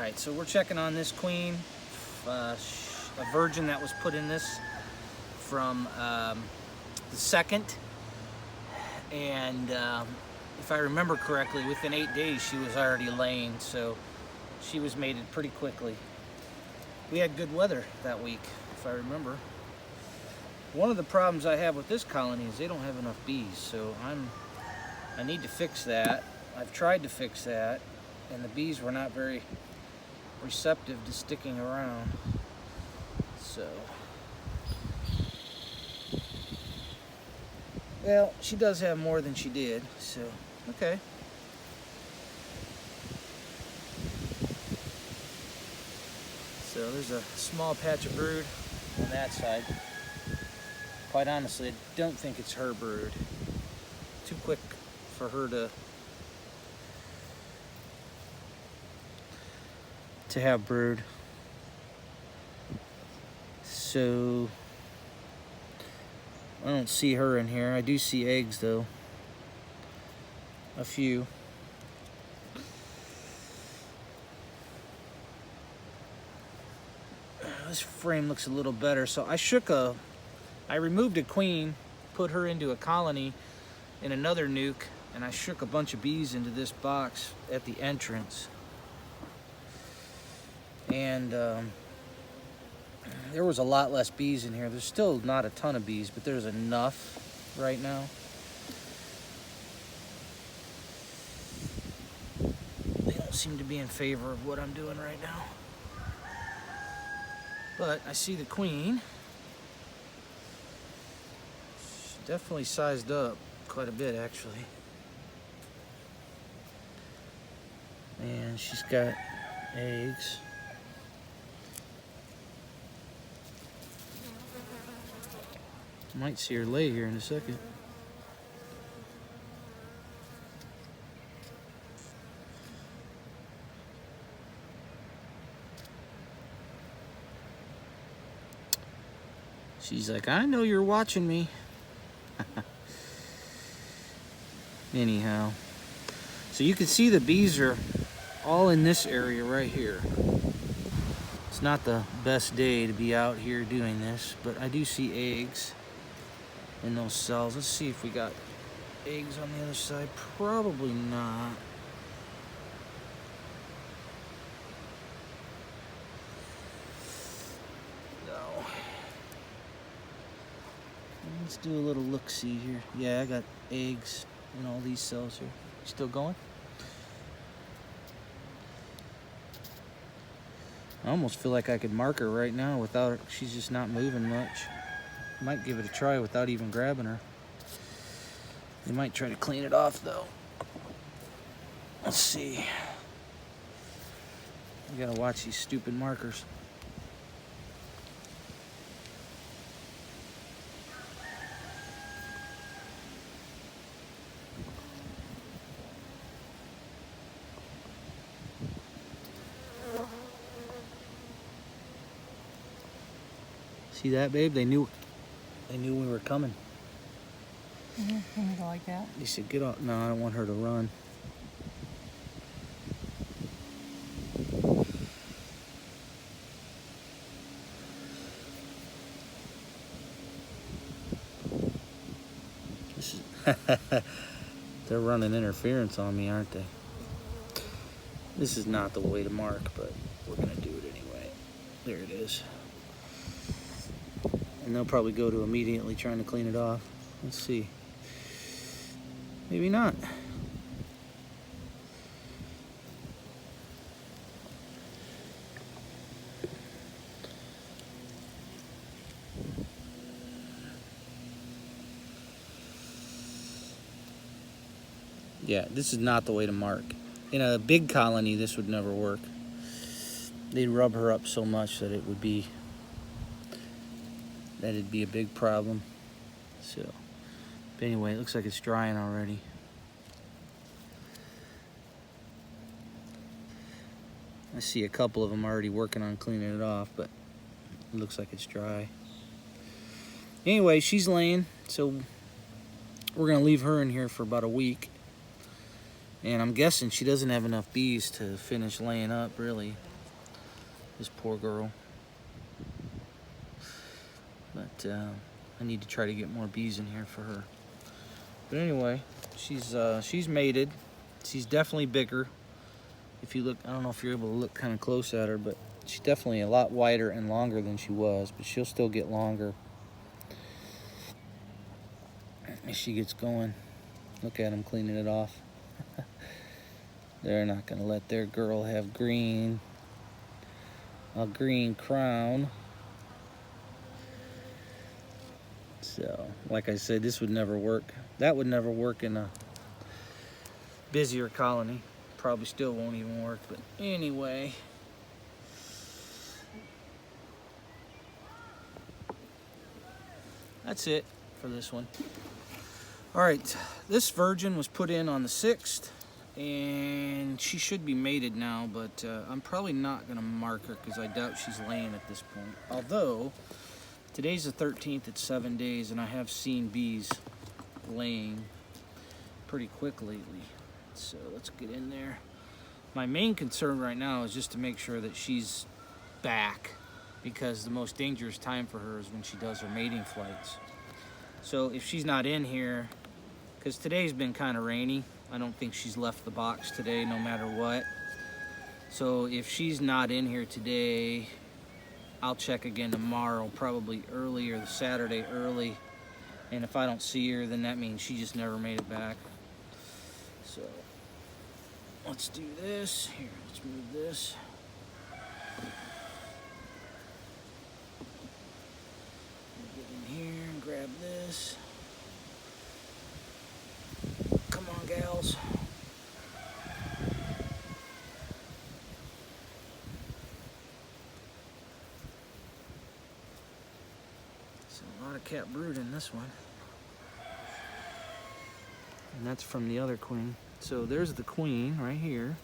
Alright, so we're checking on this queen, a virgin that was put in this from the second, and if I remember correctly, within 8 days she was already laying, so she was mated pretty quickly. We had good weather that week, if I remember. One of the problems I have with this colony is they don't have enough bees, so I need to fix that. I've tried to fix that, and the bees were not very receptive to sticking around. So, well, she does have more than she did, so okay. So there's a small patch of brood on that side. Quite honestly, I don't think it's her brood. Too quick for her to have brood. So I don't see her in here. I do see eggs though. A few. This frame looks a little better. So I removed a queen, put her into a colony in another nuke, and I shook a bunch of bees into this box at the entrance. And there was a lot less bees in here. There's still not a ton of bees, but there's enough right now. They don't seem to be in favor of what I'm doing right now. But I see the queen. She's definitely sized up quite a bit, actually. And she's got eggs. Might see her lay here in a second. She's like, I know you're watching me. Anyhow, so you can see the bees are all in this area right here. It's not the best day to be out here doing this, but I do see eggs in those cells. Let's see if we got eggs on the other side. Probably not. No. Let's do a little look-see here. Yeah, I got eggs in all these cells here. Still going? I almost feel like I could mark her right now without her. She's just not moving much. Might give it a try without even grabbing her. You might try to clean it off though. Let's see. You gotta watch these stupid markers. See that, babe? They knew we were coming. You need to like that? They said, get off. No, I don't want her to run. This is they're running interference on me, aren't they? This is not the way to mark, but we're gonna do it anyway. There it is. And they'll probably go to immediately trying to clean it off. Let's see. Maybe not. Yeah, this is not the way to mark. In a big colony, this would never work. They'd rub her up so much that it'd be a big problem. So, but anyway, it looks like it's drying already. I see a couple of them already working on cleaning it off, but it looks like it's dry. Anyway, she's laying, so we're gonna leave her in here for about a week. And I'm guessing she doesn't have enough bees to finish laying up, really. This poor girl. But I need to try to get more bees in here for her. But anyway, she's mated. She's definitely bigger. If you look, I don't know if you're able to look kind of close at her, but she's definitely a lot wider and longer than she was, but she'll still get longer as she gets going. Look at them cleaning it off. They're not going to let their girl have a green crown. So, like I said, this would never work. That would never work in a busier colony. Probably still won't even work, but anyway. That's it for this one. All right, this virgin was put in on the 6th, and she should be mated now, but I'm probably not gonna mark her because I doubt she's laying at this point. Although, today's the 13th, it's 7 days, and I have seen bees laying pretty quick lately. So let's get in there. My main concern right now is just to make sure that she's back, because the most dangerous time for her is when she does her mating flights. So if she's not in here, because today's been kind of rainy, I don't think she's left the box today no matter what. So if she's not in here today, I'll check again tomorrow, probably early, or the Saturday early. And if I don't see her, then that means she just never made it back. So let's do this. Here, let's move this. Get in here and grab this. Come on, gals. So a lot of cat brood in this one. And that's from the other queen. So there's the queen right here.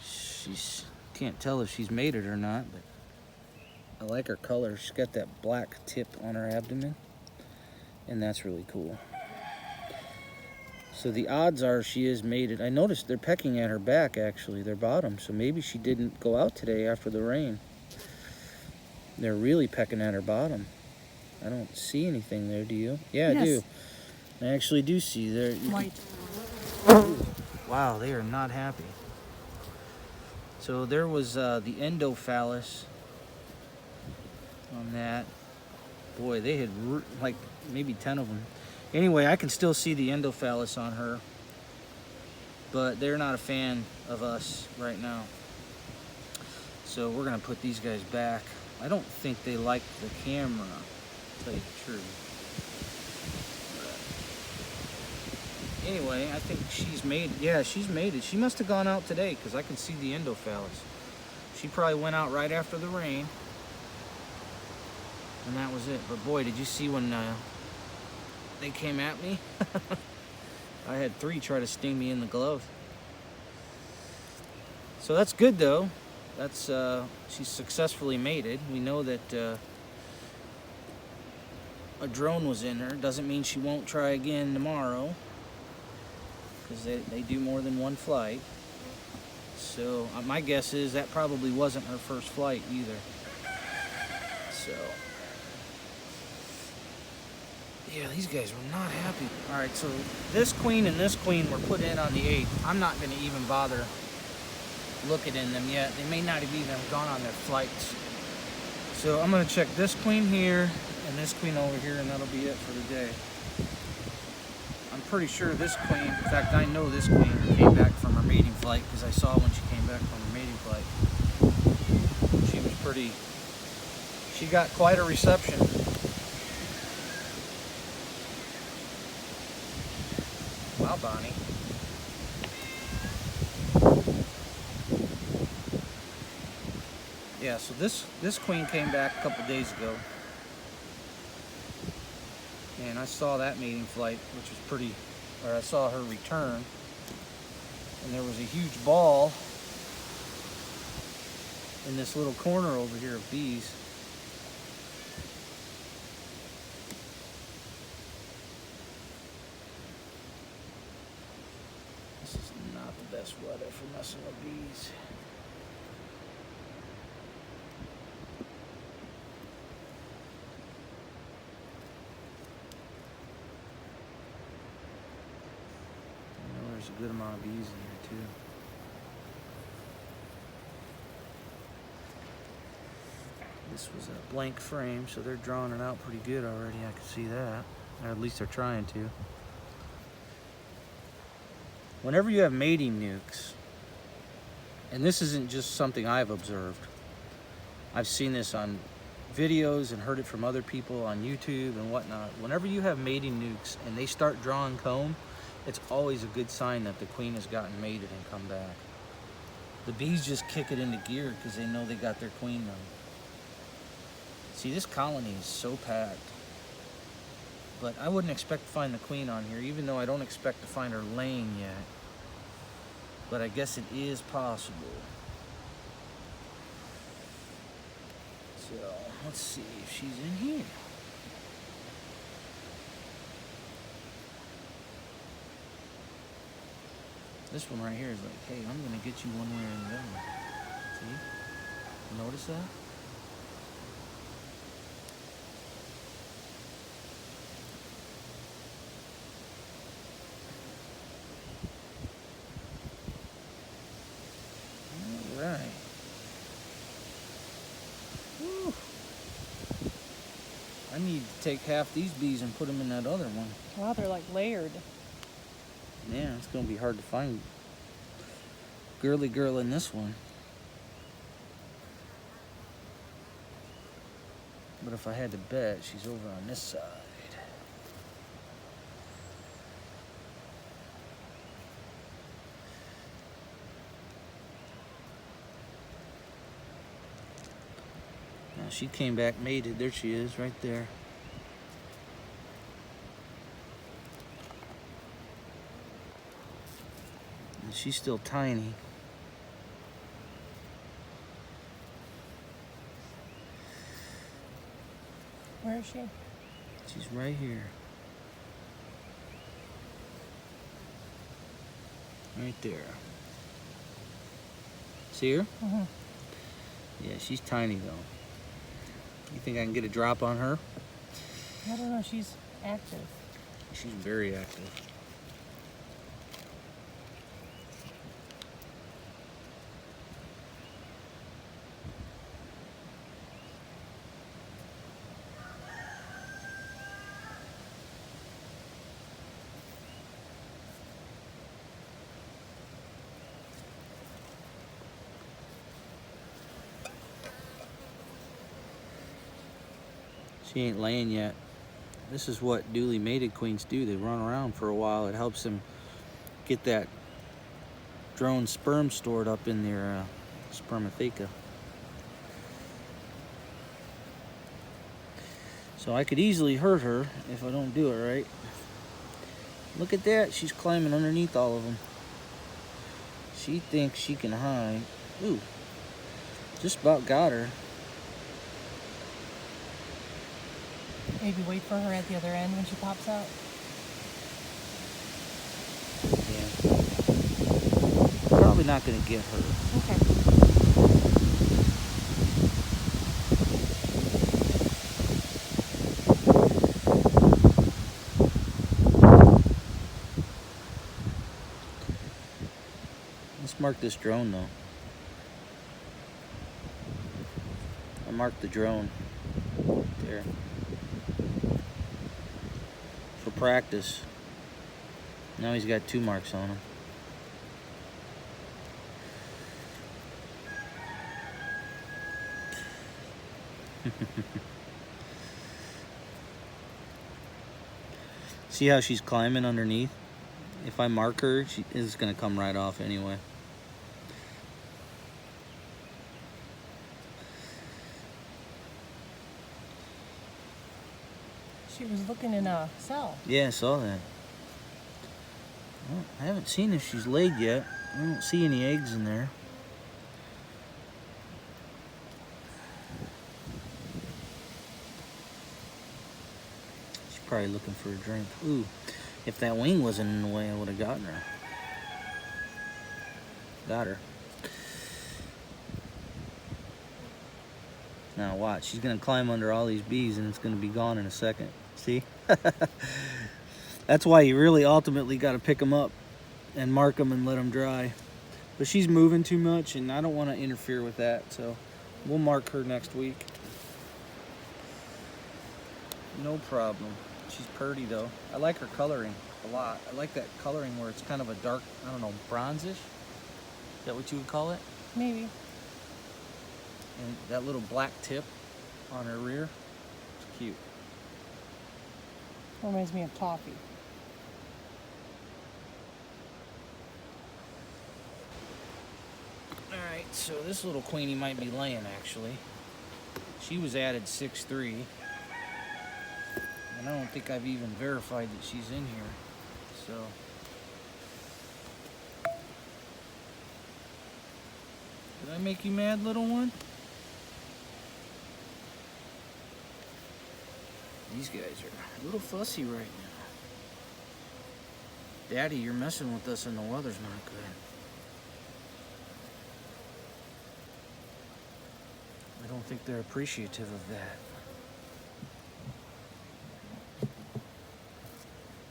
She's, can't tell if she's mated or not, but I like her color. She's got that black tip on her abdomen, and that's really cool. So the odds are she is mated. I noticed they're pecking at her back, actually, their bottom, so maybe she didn't go out today after the rain. They're really pecking at her bottom. I don't see anything there, do you? Yeah, Yes. I do. I actually do see there. White. Wow, they are not happy. So there was the endophallus on that. Boy, they had like maybe 10 of them. Anyway, I can still see the endophallus on her, but they're not a fan of us right now. So we're gonna put these guys back. I don't think they like the camera, to tell you the truth. Anyway, I think she's mated. Yeah, she's mated. She must have gone out today because I can see the endophallus. She probably went out right after the rain. And that was it. But boy, did you see when they came at me? I had 3 try to sting me in the glove. So that's good though. That's she's successfully mated. We know that a drone was in her. Doesn't mean she won't try again tomorrow, because they do more than one flight. So my guess is that probably wasn't her first flight either. So yeah, these guys were not happy. All right, so this queen and this queen were put in on the 8th. I'm not going to even bother looking in them yet. They may not have even gone on their flights. So I'm going to check this queen here and this queen over here, and that'll be it for the day. I'm pretty sure this queen, in fact, I know this queen came back from her mating flight because I saw when she came back from her mating flight. She was pretty, she got quite a reception. Wow, Bonnie. Yeah, so this queen came back a couple days ago. And I saw that mating flight, which was pretty, or I saw her return. And there was a huge ball in this little corner over here of bees. This is not the best weather for messing with bees. a good amount of bees in there too. This was a blank frame, so they're drawing it out pretty good already. I can see that. Or at least they're trying to. Whenever you have mating nukes, and this isn't just something I've observed, I've seen this on videos and heard it from other people on YouTube and whatnot. Whenever you have mating nukes and they start drawing comb, it's always a good sign that the queen has gotten mated and come back. The bees just kick it into gear because they know they got their queen now. See, this colony is so packed. But I wouldn't expect to find the queen on here, even though I don't expect to find her laying yet. But I guess it is possible. So, let's see if she's in here. This one right here is like, hey, I'm gonna get you one way or the other. See? Notice that? Alright. Whew. I need to take half these bees and put them in that other one. Wow, they're like layered. Yeah, it's gonna be hard to find girly girl in this one. But if I had to bet, she's over on this side. Now she came back mated. There she is, right there. And she's still tiny. Where is she? She's right here. Right there. See her? Mm-hmm. Yeah, she's tiny though. You think I can get a drop on her? I don't know. She's active. She's very active. She ain't laying yet. This is what duly mated queens do. They run around for a while. It helps them get that drone sperm stored up in their spermatheca. So I could easily hurt her if I don't do it right. Look at that. She's climbing underneath all of them. She thinks she can hide. Ooh, just about got her. Maybe wait for her at the other end when she pops out. Yeah. Probably not going to get her. Okay. Let's mark this drone though. I marked the drone there for practice. Now he's got 2 marks on him. See how she's climbing underneath? If I mark her, she is going to come right off anyway. She was looking in a cell. Yeah, I saw that. Well, I haven't seen if she's laid yet. I don't see any eggs in there. She's probably looking for a drink. Ooh, if that wing wasn't in the way, I would have gotten her. Got her. Now watch, she's gonna climb under all these bees and it's gonna be gone in a second. See? That's why you really ultimately gotta pick them up and mark them and let them dry. But she's moving too much, and I don't want to interfere with that, so we'll mark her next week. No problem. She's pretty though. I like her coloring a lot. I like that coloring where it's kind of a dark, I don't know, bronzish. Is that what you would call it? Maybe. And that little black tip on her rear, it's cute. Reminds me of Toffee. Alright, so this little queenie might be laying actually. She was added 6'3". And I don't think I've even verified that she's in here. So did I make you mad, little one? These guys are a little fussy right now. Daddy, you're messing with us and the weather's not good. I don't think they're appreciative of that.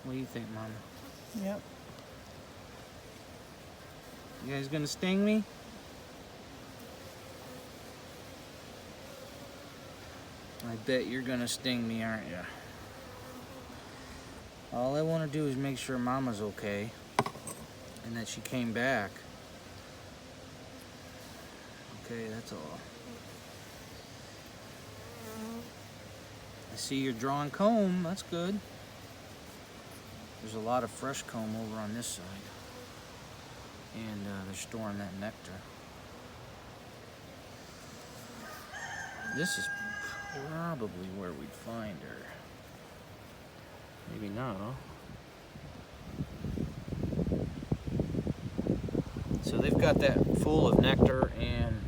What do you think, Mama? Yep. You guys gonna sting me? I bet you're gonna sting me, aren't you? All I want to do is make sure Mama's okay and that she came back. Okay, that's all. I see you're drawing comb. That's good. There's a lot of fresh comb over on this side. And they're storing that nectar. This is probably where we'd find her. Maybe not, huh? So they've got that full of nectar and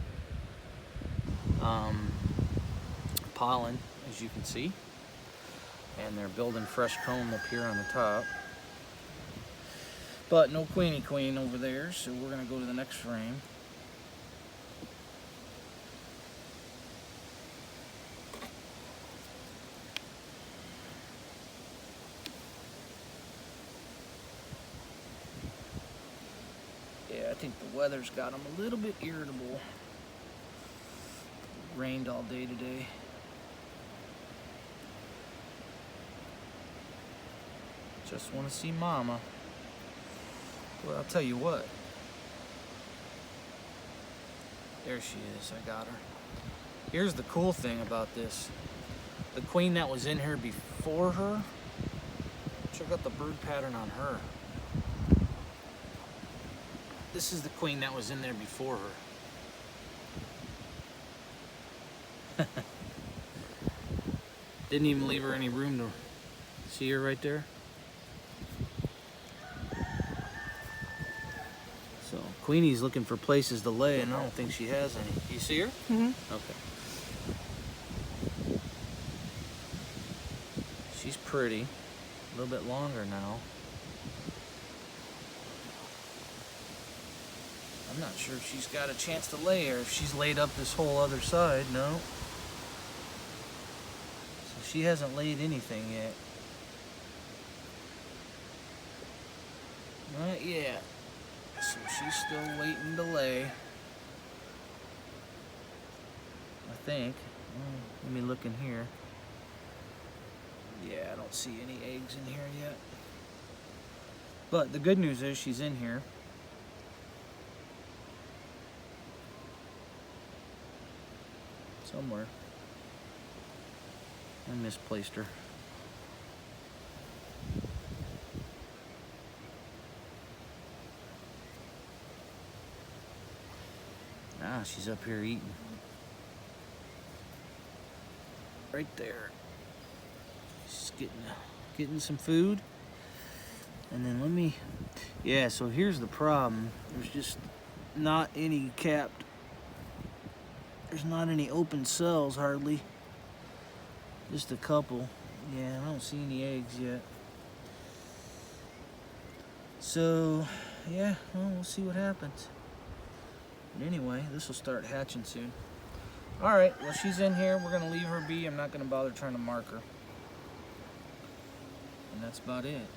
pollen, as you can see. And they're building fresh comb up here on the top. But no queenie queen over there, so we're gonna go to the next frame. Yeah, I think the weather's got them a little bit irritable. It rained all day today. Just want to see Mama. Well, I'll tell you what. There she is. I got her. Here's the cool thing about this. The queen that was in here before her, check out the bird pattern on her. This is the queen that was in there before her. Didn't even leave her any room to see her right there. So Queenie's looking for places to lay, and I don't think she has any. You see her? Mm-hmm. Okay. She's pretty. A little bit longer now. I'm not sure if she's got a chance to lay or if she's laid up this whole other side. No. So she hasn't laid anything yet. Not yet. So she's still waiting to lay. I think. Let me look in here. Yeah, I don't see any eggs in here yet. But the good news is she's in here. Somewhere. I misplaced her. Ah, she's up here eating. Right there. She's getting some food. And then let me, yeah, so here's the problem. There's just not any capped. There's not any open cells hardly. Just a couple. Yeah, I don't see any eggs yet. So, yeah, well, we'll see what happens. But anyway, this will start hatching soon. Alright, well, she's in here. We're going to leave her be. I'm not going to bother trying to mark her. And that's about it.